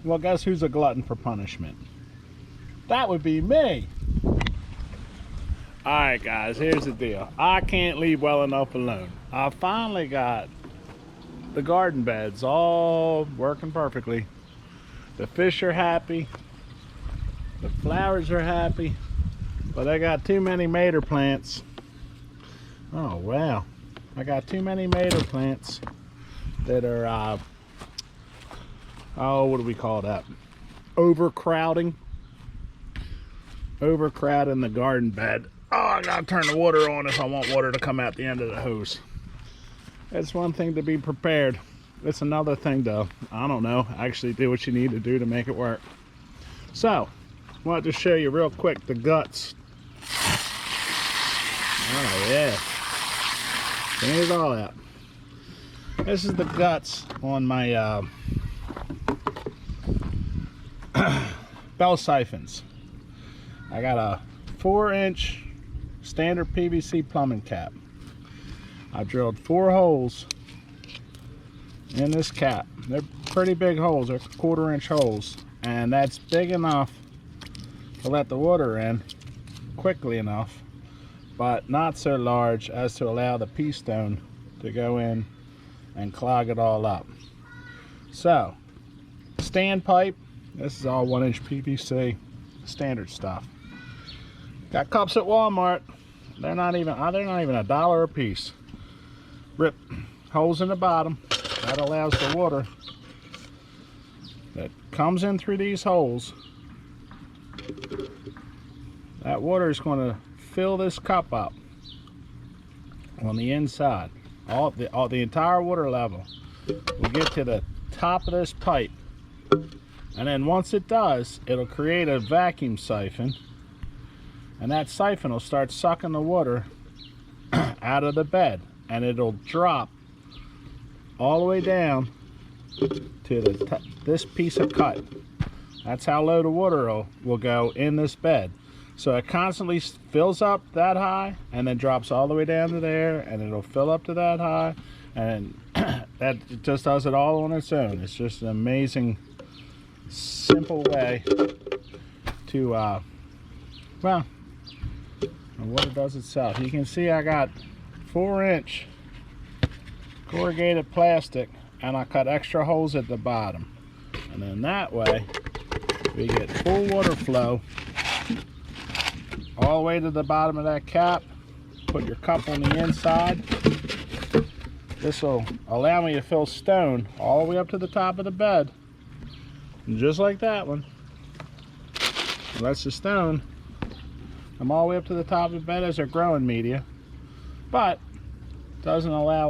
Well, guess who's a glutton for punishment? That would be me. Alright guys, here's the deal. I can't leave well enough alone. I finally got the garden beds all working perfectly. The fish are happy. The flowers are happy. But I got too many mater plants. Oh wow. I got too many mater plants that are, oh, what do we call that? Overcrowding the garden bed. Oh, I gotta turn the water on if I want water to come out the end of the hose. It's one thing to be prepared. It's another thing to, I don't know, actually do what you need to do to make it work. So, I wanted to show you real quick the guts. Oh yeah. Clean it all out. This is the guts on my bell siphons. I got a 4-inch standard PVC plumbing cap. I drilled 4 holes in this cap. They're pretty big holes. They're 1/4-inch holes, and that's big enough to let the water in quickly enough, but not so large as to allow the pea stone to go in and clog it all up. So, stand pipe. This is all 1-inch PVC, standard stuff. Got cups at Walmart. They're not even $1 a piece. Rip holes in the bottom. That allows the water that comes in through these holes. That water is going to fill this cup up on the inside. All the entire water level will get to the top of this pipe. And then once it does, it'll create a vacuum siphon. And that siphon will start sucking the water out of the bed, and it'll drop all the way down to this piece of cut. That's how low the water will go in this bed. So it constantly fills up that high and then drops all the way down to there, and it'll fill up to that high, and that just does it all on its own. It's just an amazing, simple way to well, and what it does itself. You can see I got 4-inch corrugated plastic, and I cut extra holes at the bottom, and then that way we get full water flow all the way to the bottom of that cap. Put your cup on the inside. This will allow me to fill stone all the way up to the top of the bed, and just like that one. That's the stone. I'm all the way up to the top of the bed as a growing media, but doesn't allow,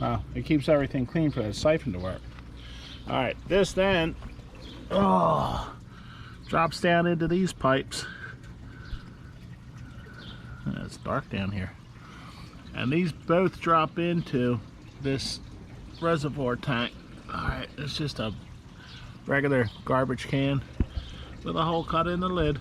well, it keeps everything clean for the siphon to work. Alright, this then drops down into these pipes. It's dark down here. And these both drop into this reservoir tank. Alright, it's just a regular garbage can with a hole cut in the lid.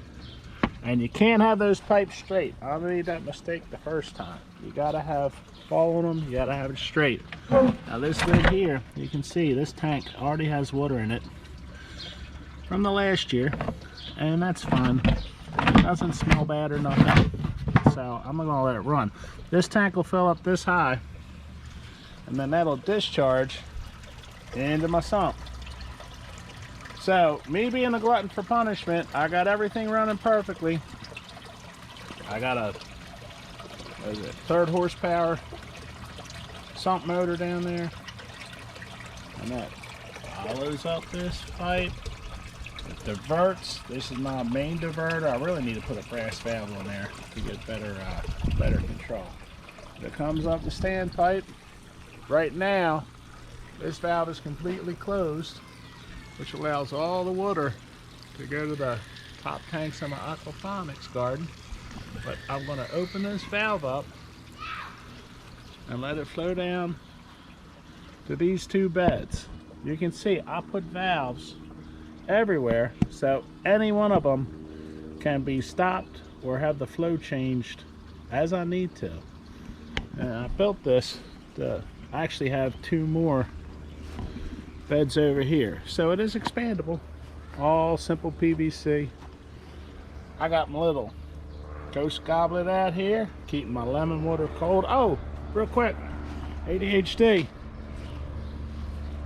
And you can't have those pipes straight. I made that mistake the first time. You gotta have following them, you gotta have it straight. Now this lid here, you can see this tank already has water in it from the last year, and that's fine. It doesn't smell bad or nothing. So I'm gonna let it run. This tank will fill up this high, and then that'll discharge into my sump. So, me being a glutton for punishment, I got everything running perfectly. I got a 3rd horsepower sump motor down there. And that follows up this pipe. It diverts. This is my main diverter. I really need to put a brass valve on there to get better control. It comes up the standpipe. Right now, this valve is completely closed, which allows all the water to go to the top tanks of my aquaponics garden. But I'm going to open this valve up and let it flow down to these 2 beds. You can see I put valves everywhere, so any one of them can be stopped or have the flow changed as I need to. And I built this to actually have 2 more beds over here. So it is expandable. All simple PVC. I got my little ghost goblet out here, keeping my lemon water cold. Oh, real quick, ADHD.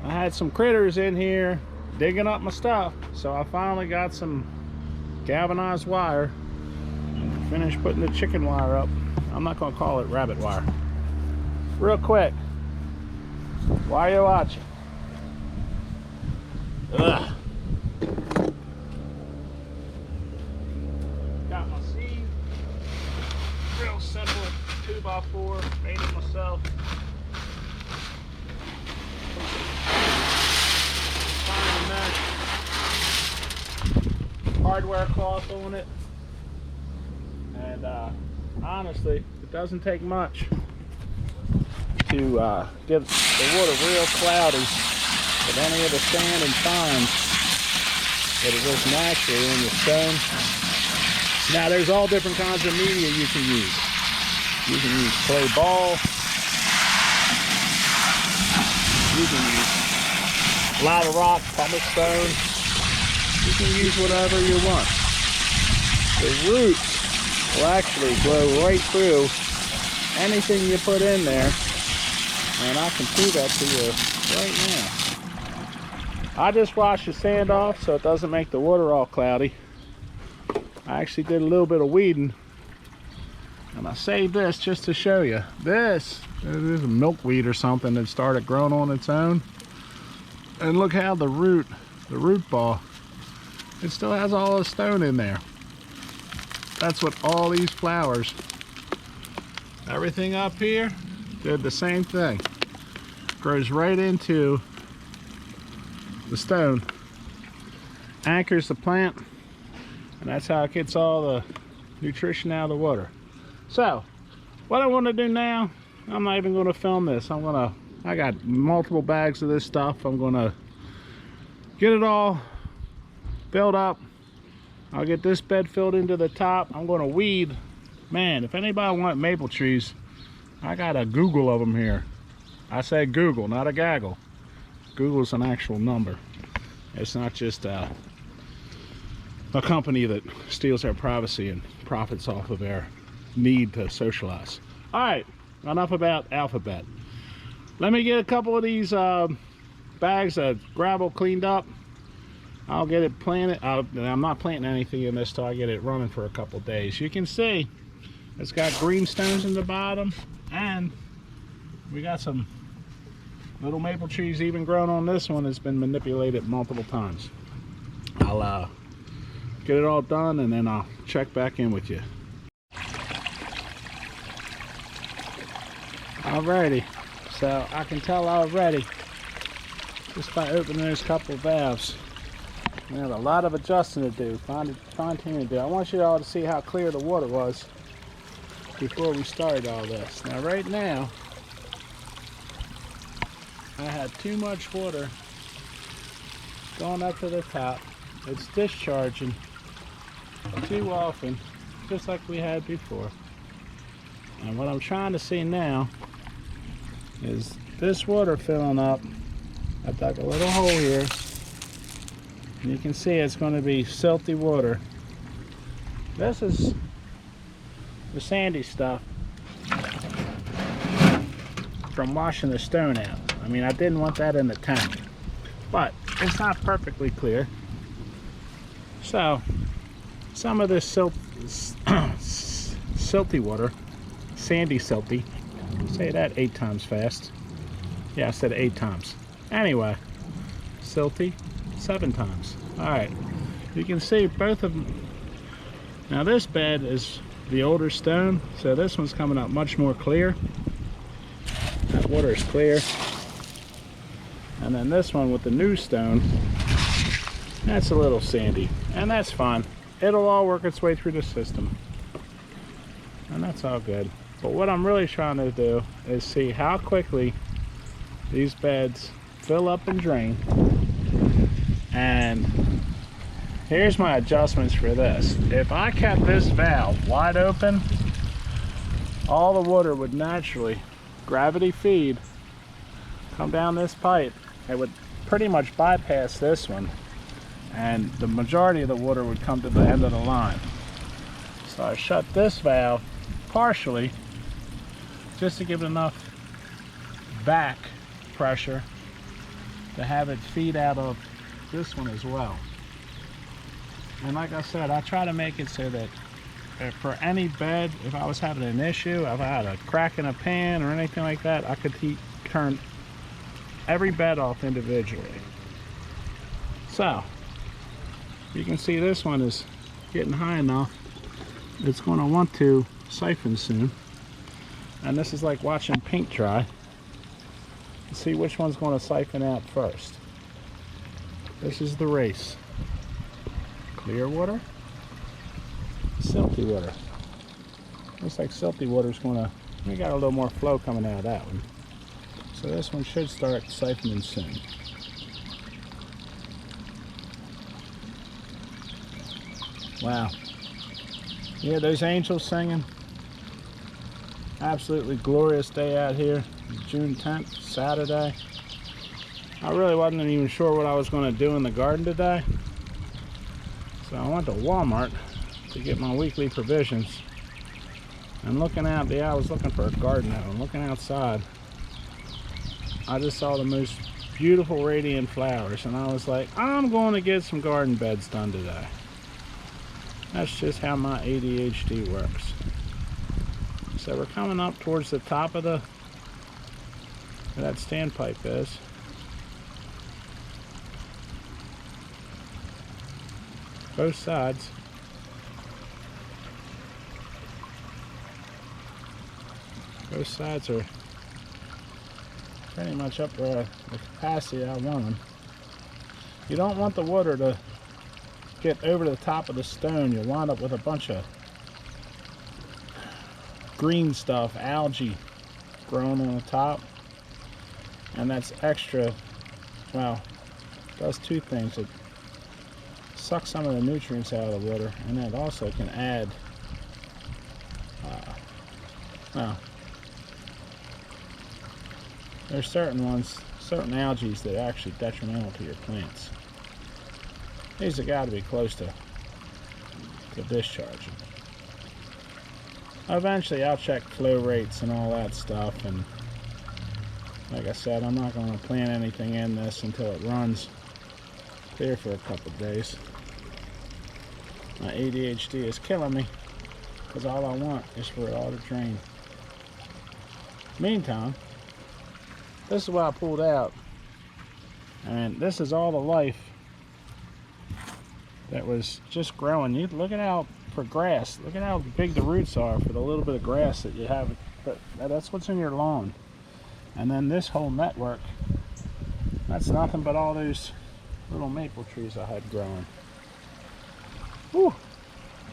I had some critters in here digging up my stuff, so I finally got some galvanized wire and finished putting the chicken wire up. I'm not gonna call it rabbit wire. Real quick, while you're watching. Ugh. Got my seed, real simple 2x4, made it myself. Fine mesh, hardware cloth on it, and honestly, it doesn't take much to get the water real cloudy with any of the sand and fines that it is naturally in the stone. Now there's all different kinds of media you can use. You can use clay ball. You can use lava rock, pumice stone. You can use whatever you want. The roots will actually grow right through anything you put in there. And I can prove that to you right now. I just washed the sand off so it doesn't make the water all cloudy. I actually did a little bit of weeding. And I saved this just to show you. This is a milkweed or something that started growing on its own. And look how the root ball, it still has all the stone in there. That's what all these flowers, everything up here, did the same thing. Grows right into the stone, anchors the plant, and that's how it gets all the nutrition out of the water. So what I want to do now, I'm not even going to film this. I got multiple bags of this stuff. I'm going to get it all filled up. I'll get this bed filled into the top. I'm going to weed. Man, if anybody want maple trees, I got a Google of them here. I said Google, not a gaggle. Google is an actual number. It's not just a company that steals our privacy and profits off of our need to socialize. All right, enough about Alphabet. Let me get a couple of these bags of gravel cleaned up. I'll get it planted. I'm not planting anything in this till I get it running for a couple days. You can see it's got green stones in the bottom, and we got some little maple trees even grown on this one that's been manipulated multiple times. I'll get it all done and then I'll check back in with you. Alrighty, so I can tell already just by opening those couple valves. We have a lot of adjusting to do, fine-tuning to do. I want you all to see how clear the water was before we started all this. Now right now, I had too much water going up to the top. It's discharging too often, just like we had before. And what I'm trying to see now is this water filling up. I dug a little hole here, and you can see it's going to be silty water. This is the sandy stuff from washing the stone out. I mean, I didn't want that in the tank, but it's not perfectly clear. So some of this silty water, sandy silty, say that 8 times fast. Yeah, I said 8 times. Anyway, silty 7 times. All right, you can see both of them. Now this bed is the older stone, so this one's coming up much more clear. That water is clear. And then this one with the new stone, that's a little sandy, and that's fine. It'll all work its way through the system, and that's all good. But what I'm really trying to do is see how quickly these beds fill up and drain. And here's my adjustments for this. If I kept this valve wide open, all the water would naturally gravity feed, come down this pipe. It would pretty much bypass this one, and the majority of the water would come to the end of the line. So I shut this valve partially just to give it enough back pressure to have it feed out of this one as well. And like I said, I try to make it so that for any bed, if I was having an issue, if I had a crack in a pan or anything like that, I could turn every bed off individually. So you can see this one is getting high enough. It's going to want to siphon soon. And this is like watching paint dry. See which one's going to siphon out first. This is the race. Clear water, silty water. Looks like silty water's going to, we got a little more flow coming out of that one. So this one should start siphoning soon. Wow. Yeah, those angels singing. Absolutely glorious day out here. June 10th, Saturday. I really wasn't even sure what I was going to do in the garden today. So I went to Walmart to get my weekly provisions. And looking out, I was looking for a garden hose. Looking outside, I just saw the most beautiful radiant flowers. And I was like, I'm going to get some garden beds done today. That's just how my ADHD works. So we're coming up towards the top of where that standpipe is. Both sides. Both sides are pretty much up to the capacity I want them. You don't want the water to get over the top of the stone. You'll wind up with a bunch of green stuff, algae growing on the top, and that's extra. Well, it does two things. It sucks some of the nutrients out of the water, and it also can add well, there's certain algae that are actually detrimental to your plants. These have got to be close to discharging. Eventually I'll check flow rates and all that stuff, and like I said, I'm not going to plant anything in this until it runs clear for a couple of days. My ADHD is killing me because all I want is for it all to drain. Meantime, this is what I pulled out, and this is all the life that was just growing. You look at how, for grass, look at how big the roots are for the little bit of grass that you have. But that's what's in your lawn. And then this whole network, that's nothing but all those little maple trees I had growing. Whew.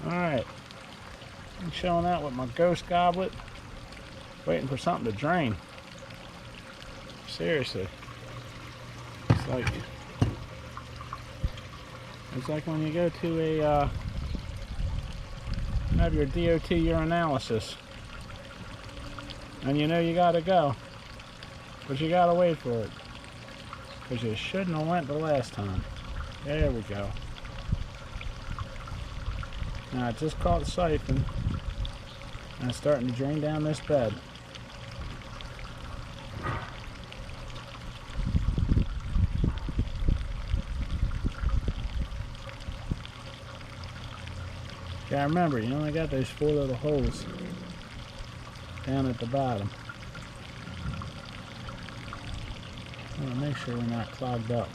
Alright, I'm showing out with my ghost goblet, waiting for something to drain. Seriously, it's like when you go to have your DOT urinalysis, and you know you gotta go, but you gotta wait for it, because you shouldn't have went the last time. There we go. Now it just caught the siphon, and it's starting to drain down this bed. Yeah, remember, you only got those 4 little holes down at the bottom. I want to make sure we're not clogged up.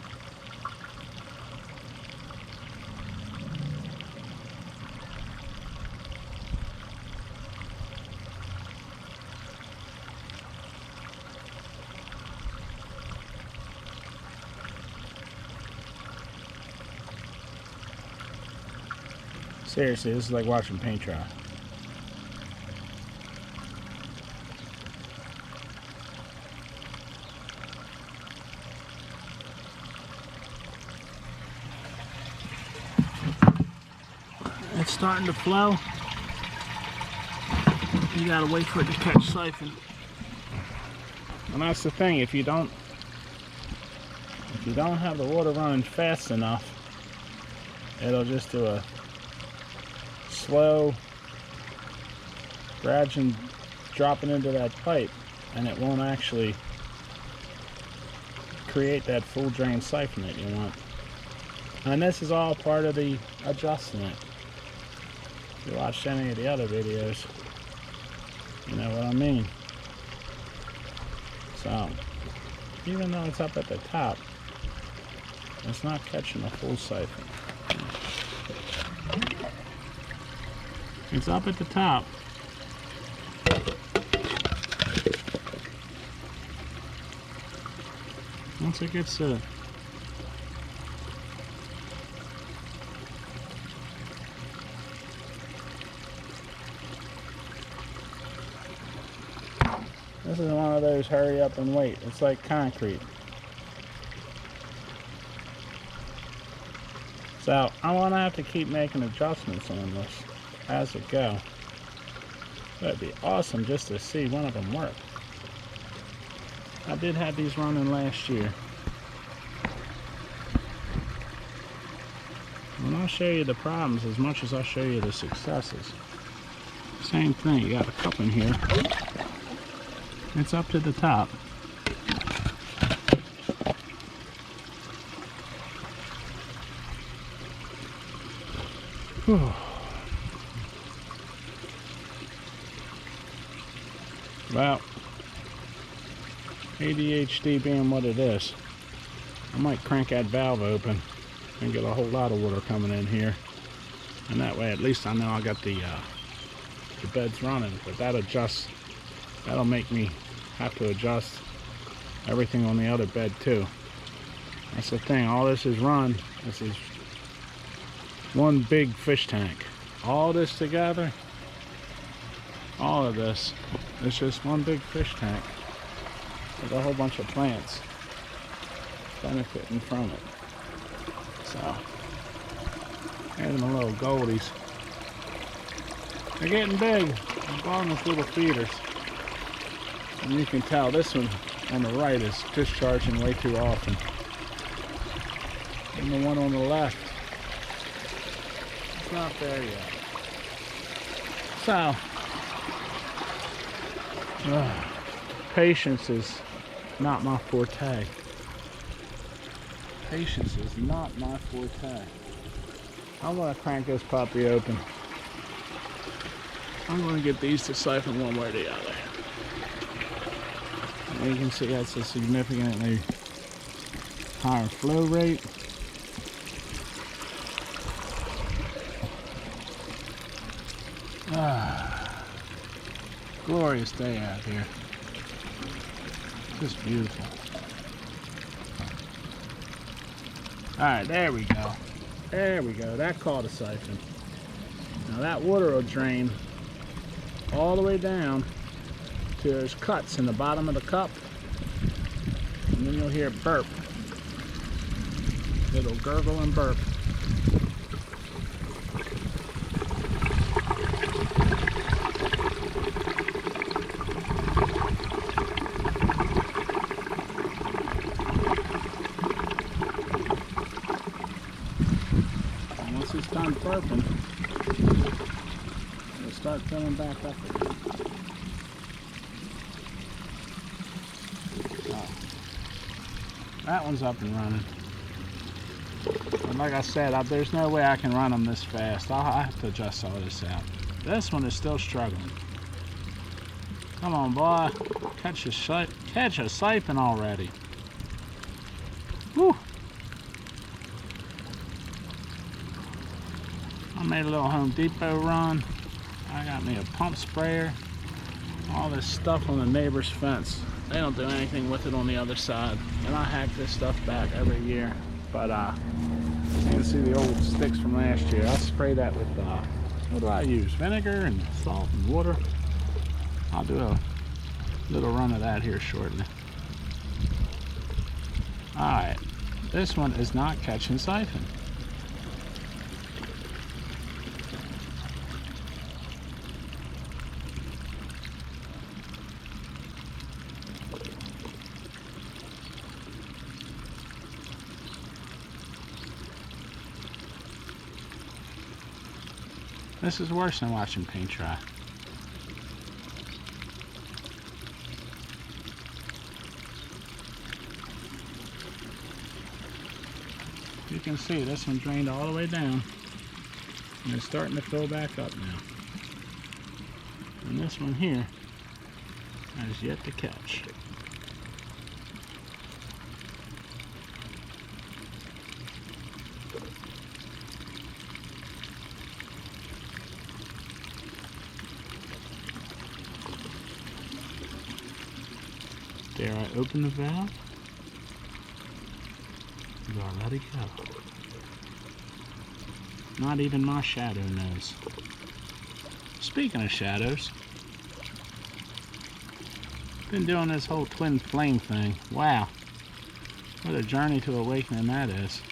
Seriously, this is like watching paint dry. It's starting to flow. You gotta wait for it to catch siphon. And that's the thing, if you don't If you don't have the water running fast enough, it'll just do a slow gradual dropping into that pipe, and it won't actually create that full drain siphon that you want. And this is all part of the adjusting it. If you watched any of the other videos, you know what I mean. So even though it's up at the top, it's not catching a full siphon. It's up at the top. Once it gets to this is one of those hurry up and wait. It's like concrete. So I want to have to keep making adjustments on this as it go. That'd be awesome just to see one of them work. I did have these running last year. And I'll show you the problems as much as I'll show you the successes. Same thing, you got a cup in here. It's up to the top. Whew. Well, ADHD being what it is, I might crank that valve open and get a whole lot of water coming in here, and that way at least I know I got the beds running. But that'll make me have to adjust everything on the other bed too. That's the thing, all this is run, this is one big fish tank. All this together, all of this, it's just one big fish tank with a whole bunch of plants benefiting from it. So, here's my little goldies. They're getting big. I'm buying those little feeders. And you can tell this one on the right is discharging way too often. And the one on the left, it's not there yet. So, patience is not my forte. Patience is not my forte. I'm going to crank this puppy open. I'm going to get these to siphon one way or the other. And you can see that's a significantly higher flow rate. Glorious day out here. Just beautiful. Alright, there we go. There we go. That caught a siphon. Now that water will drain all the way down to those cuts in the bottom of the cup. And then you'll hear it burp. It'll gurgle and burp. It's done burping, it'll start filling back up again. Oh, that one's up and running. And like I said, there's no way I can run them this fast. I have to adjust all this out. This one is still struggling. Come on, boy. Catch a siphon already. Whew. I made a little Home Depot run. I got me a pump sprayer. All this stuff on the neighbor's fence. They don't do anything with it on the other side. And I hack this stuff back every year. But you can see the old sticks from last year. I spray that with, what do I use? Vinegar and salt and water. I'll do a little run of that here shortly. Alright, this one is not catching siphon. This is worse than watching paint dry. You can see this one drained all the way down, and it's starting to fill back up now. And this one here has yet to catch. Dare I open the valve? Or let it go? Not even my shadow knows. Speaking of shadows, been doing this whole twin flame thing. Wow, what a journey to awakening that is.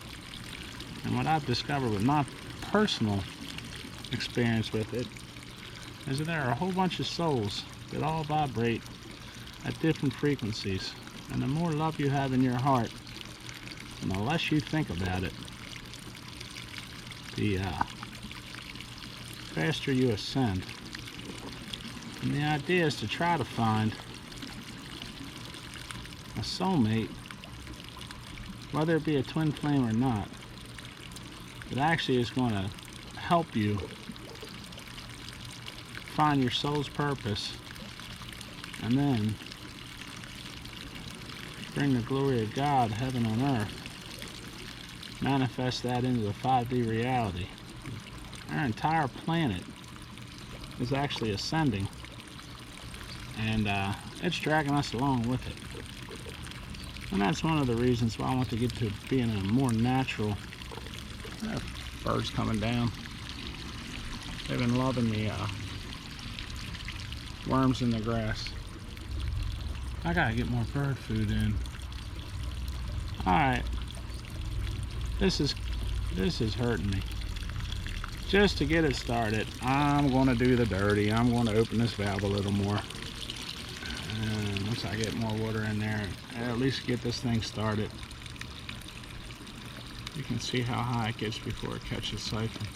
And what I've discovered with my personal experience with it is that there are a whole bunch of souls that all vibrate at different frequencies, and the more love you have in your heart and the less you think about it, the faster you ascend. And the idea is to try to find a soulmate, whether it be a twin flame or not, that actually is going to help you find your soul's purpose, and then bring the glory of God, heaven on earth, manifest that into the 5D reality. Our entire planet is actually ascending, and it's dragging us along with it. And that's one of the reasons why I want to get to being a more natural. Birds coming down. They've been loving the worms in the grass. I gotta get more bird food in. Alright. This is hurting me. Just to get it started, I'm gonna do the dirty. I'm gonna open this valve a little more. And once I get more water in there, at least get this thing started. You can see how high it gets before it catches siphon.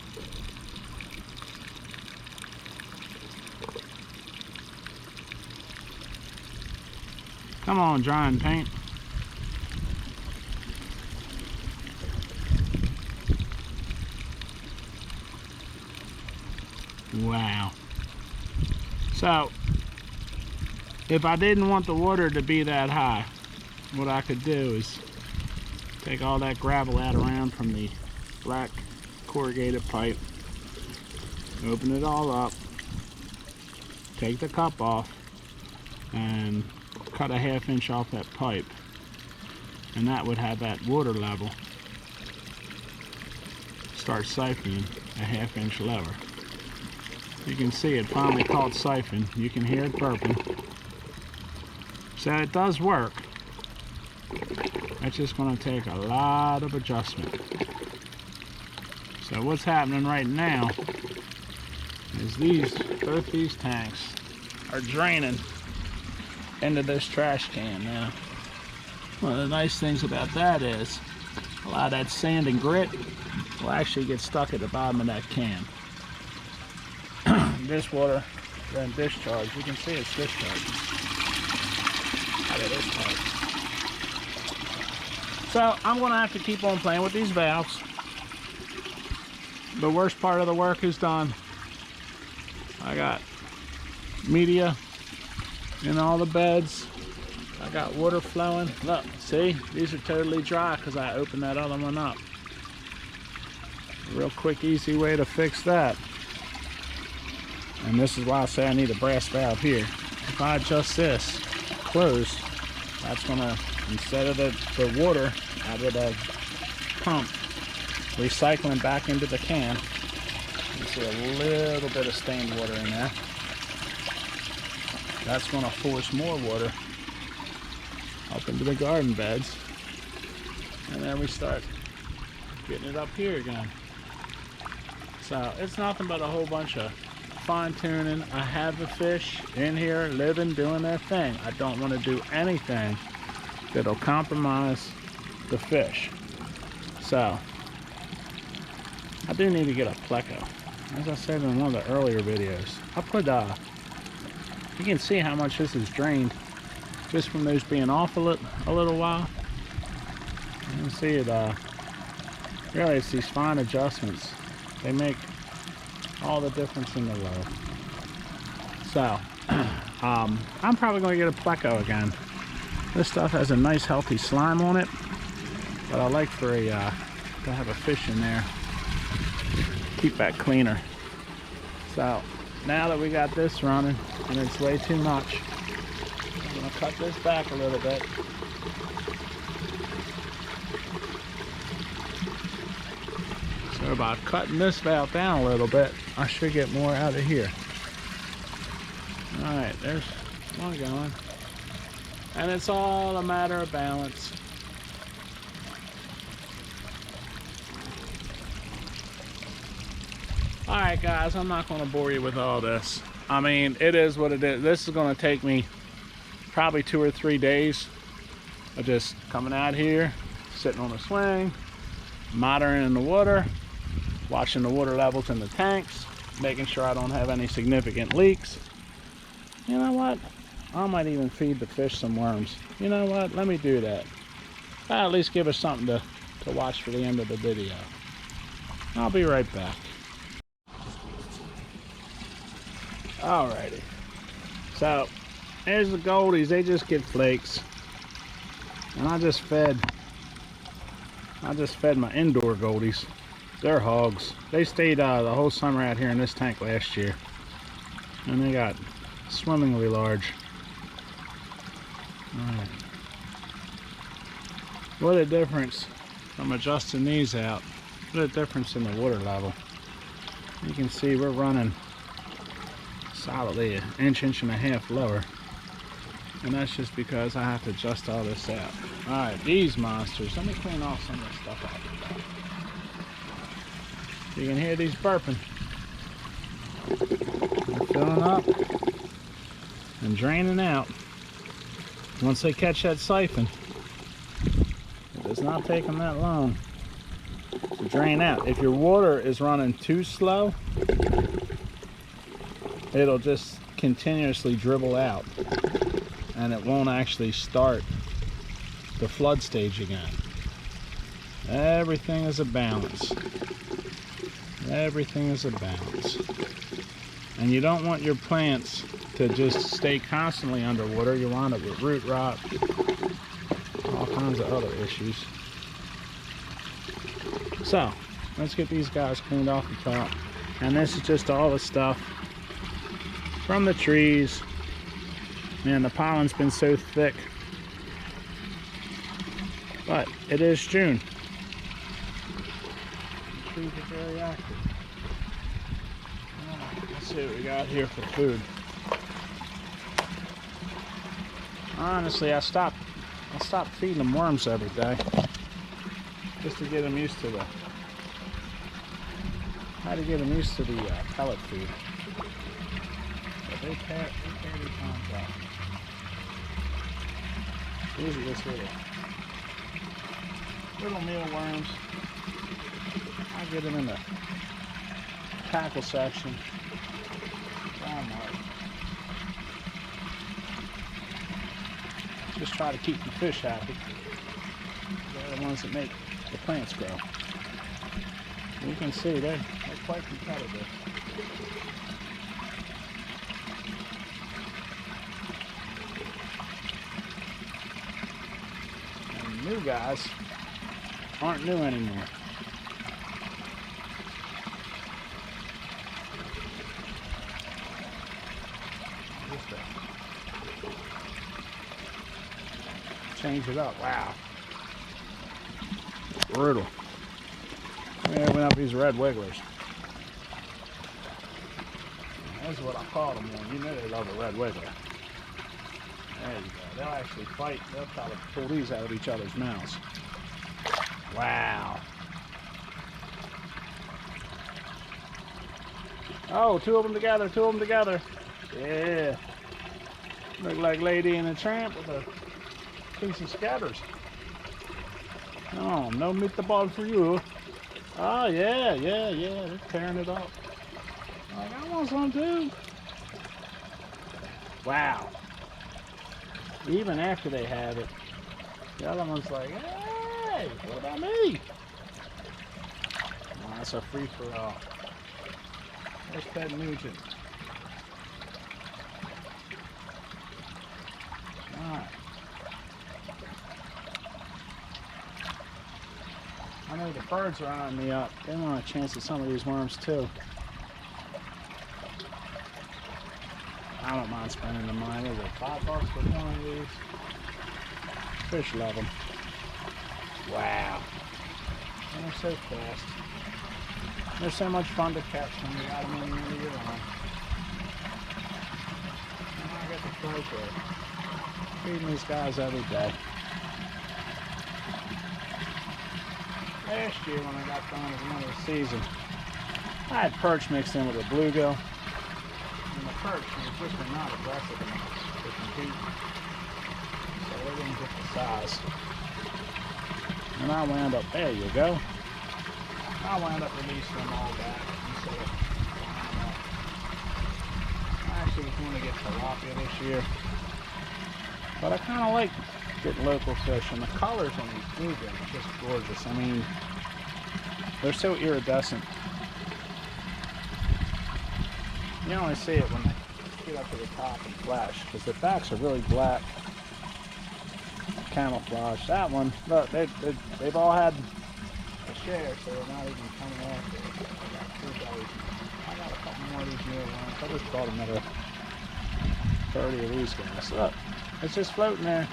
Come on, dry and paint. Wow. So, if I didn't want the water to be that high, what I could do is take all that gravel out around from the black corrugated pipe, open it all up, take the cup off, and cut a 1/2 inch off that pipe, and that would have that water level start siphoning a 1/2 inch lower. You can see it finally caught siphon. You can hear it burping. So it does work. It's just going to take a lot of adjustment. So what's happening right now is both these tanks are draining into this trash can now. One of the nice things about that is a lot of that sand and grit will actually get stuck at the bottom of that can. This water then discharge. You can see it's discharging out of this pipe. So I'm going to have to keep on playing with these valves. The worst part of the work is done. I got media in all the beds. I got water flowing. Look, see, these are totally dry because I opened that other one up. A real quick, easy way to fix that. And this is why I say I need a brass valve here. If I adjust this closed, that's gonna, instead of the water out of the pump recycling back into the can, you see a little bit of stained water in there. That's gonna force more water up into the garden beds. And then we start getting it up here again. So it's nothing but a whole bunch of fine tuning. I have the fish in here living, doing their thing. I don't want to do anything that'll compromise the fish. So I do need to get a pleco. as I said in one of the earlier videos, I put, you can see how much this is drained just from those being off a little while. You can see it, really it's these fine adjustments. They make all the difference in the world. So, I'm probably going to get a pleco again. This stuff has a nice healthy slime on it, but I like for a, to have a fish in there, keep that cleaner. So now that we got this running and it's way too much, I'm going to cut this back a little bit. So by cutting this valve down a little bit, I should get more out of here. Alright, there's one going. And it's all a matter of balance. Alright guys, I'm not going to bore you with all this. I mean, it is what it is. This is going to take me probably 2 or 3 days of just coming out here, sitting on a swing, monitoring the water, watching the water levels in the tanks, making sure I don't have any significant leaks. You know what? I might even feed the fish some worms. You know what? Let me do that. That'll at least give us something to watch for the end of the video. I'll be right back. Alrighty. So, there's the goldies. They just get flakes. And I just fed my indoor goldies. They're hogs. They stayed the whole summer out here in this tank last year. And they got swimmingly large. Alright. What a difference from adjusting these out. What a difference in the water level. You can see we're running solidly an inch and a half lower. And that's just because I have to adjust all this out. Alright, these monsters. Let me clean off some of this stuff out. You can hear these burping. They're filling up and draining out. Once they catch that siphon, it does not take them that long to drain out. If your water is running too slow, it'll just continuously dribble out and it won't actually start the flood stage again. Everything is a balance. Everything is a balance. And you don't want your plants to just stay constantly underwater. You wind up with root rot, all kinds of other issues. So, let's get these guys cleaned off the top. And this is just all the stuff from the trees. Man, the pollen's been so thick. But it is June. The trees are very active. Let's see what we got here for food. Honestly, I stopped feeding them worms every day just to get them used to the pellet food. But they tear these times out. These are just little mealworms. I get them in the tackle section. Just try to keep the fish happy. They're the ones that make the plants grow. You can see they're quite competitive. And new guys aren't new anymore. Change it up. Wow. Brutal. Let me open up these red wigglers. That's what I call them when you know they love a red wiggler. There you go. They'll actually fight. They'll try to pull these out of each other's mouths. Wow. Oh, two of them together. Two of them together. Yeah. Look like Lady and the Tramp with a piece of scatters. Oh, no meatball for you. Oh, yeah. They're tearing it up. Like, I want some too. Wow. Even after they have it, the other one's like, hey, what about me? Oh, that's a free-for-all. There's Ted Nugent. Alright. I know the birds are eyeing me up. They want a chance at some of these worms too. I don't mind spending the money. Is it $5 for one of these? Fish love them. Wow. And they're so fast. They're so much fun to catch when you got them in the end of your line. And I got the pleasure of feeding these guys every day. Last year when I got done with another season, I had perch mixed in with a bluegill. And the perch was just not aggressive enough to compete. So they didn't get the size. And I wound up, there you go. I wound up releasing them all back instead of flying up. I actually was going to get tilapia this year. But I kind of like getting local fish, and the colors on these bluegills are just gorgeous. I mean, they're so iridescent. You only see it when they get up to the top and flash, because their backs are really black, camouflage. That one, look, they've all had a share, so they're not even coming off there. I got 2 bellies. I got a couple more of these new ones. I just bought another 30 of these guys. Look, it's just floating there.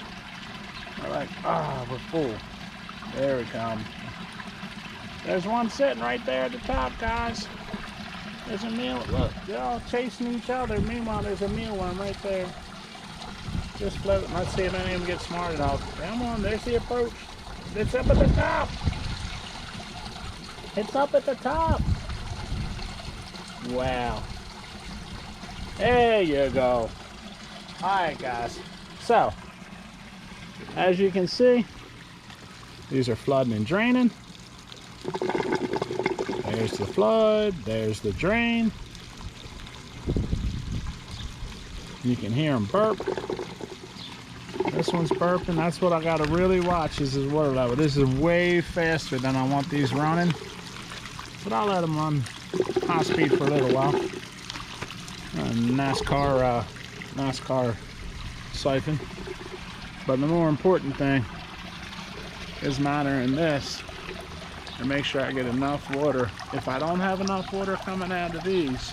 They're like, ah, we're full. There we come. There's one sitting right there at the top, guys. There's a meal. Look, they're all chasing each other. Meanwhile, there's a mealworm right there. Just floating. Let's see if any of them get smart enough. Come on, there's the approach. It's up at the top. It's up at the top. Wow. There you go. Alright, guys. So, as you can see, these are flooding and draining. There's the flood, there's the drain. You can hear them burp. This one's burping. That's what I gotta really watch, is his water level. This is way faster than I want these running. But I'll let them run high speed for a little while. NASCAR siphon. But the more important thing is monitoring this and make sure I get enough water. If I don't have enough water coming out of these,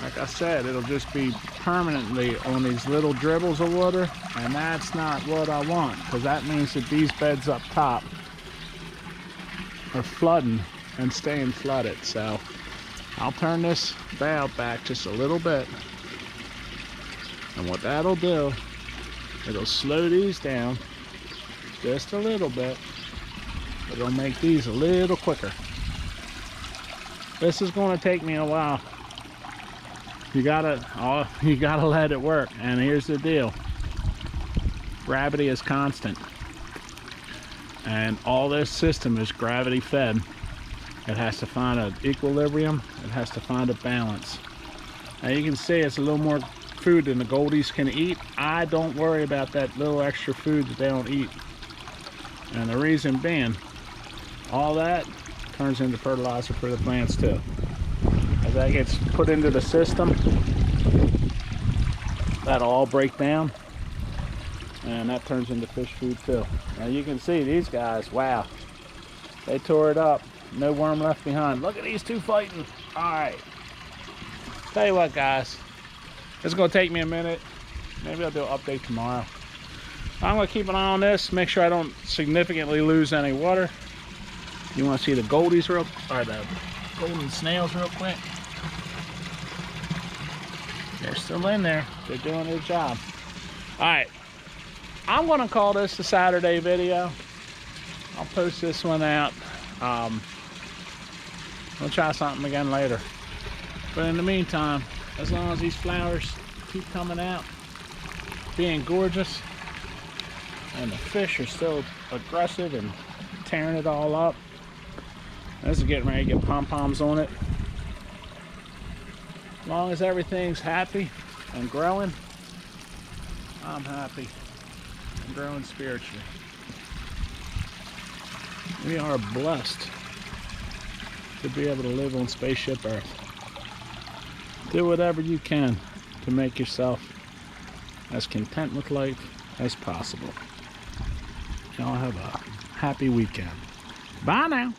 like I said, it'll just be permanently on these little dribbles of water, and that's not what I want, because that means that these beds up top are flooding and staying flooded. So I'll turn this valve back just a little bit, and what that'll do, it'll slow these down just a little bit. It'll make these a little quicker. This is going to take me a while. You gotta let it work. And here's the deal: gravity is constant, and all this system is gravity fed. It has to find an equilibrium. It has to find a balance. Now you can see it's a little more food than the goldies can eat. I don't worry about that little extra food that they don't eat. And the reason being, all that turns into fertilizer for the plants too. As that gets put into the system, that'll all break down, and that turns into fish food too. Now you can see these guys, wow, they tore it up. No worm left behind. Look at these two fighting. All right. Tell you what, guys, it's gonna take me a minute. Maybe I'll do an update tomorrow. I'm gonna keep an eye on this, make sure I don't significantly lose any water. You want to see the goldies or the golden snails real quick? They're still in there. They're doing their job. All right, I'm gonna call this a Saturday video. I'll post this one out. We'll try something again later. But in the meantime, as long as these flowers keep coming out, being gorgeous, and the fish are still aggressive and tearing it all up. This is getting ready to get pom-poms on it. As long as everything's happy and growing, I'm happy and growing spiritually. We are blessed to be able to live on Spaceship Earth. Do whatever you can to make yourself as content with life as possible. Y'all have a happy weekend. Bye now.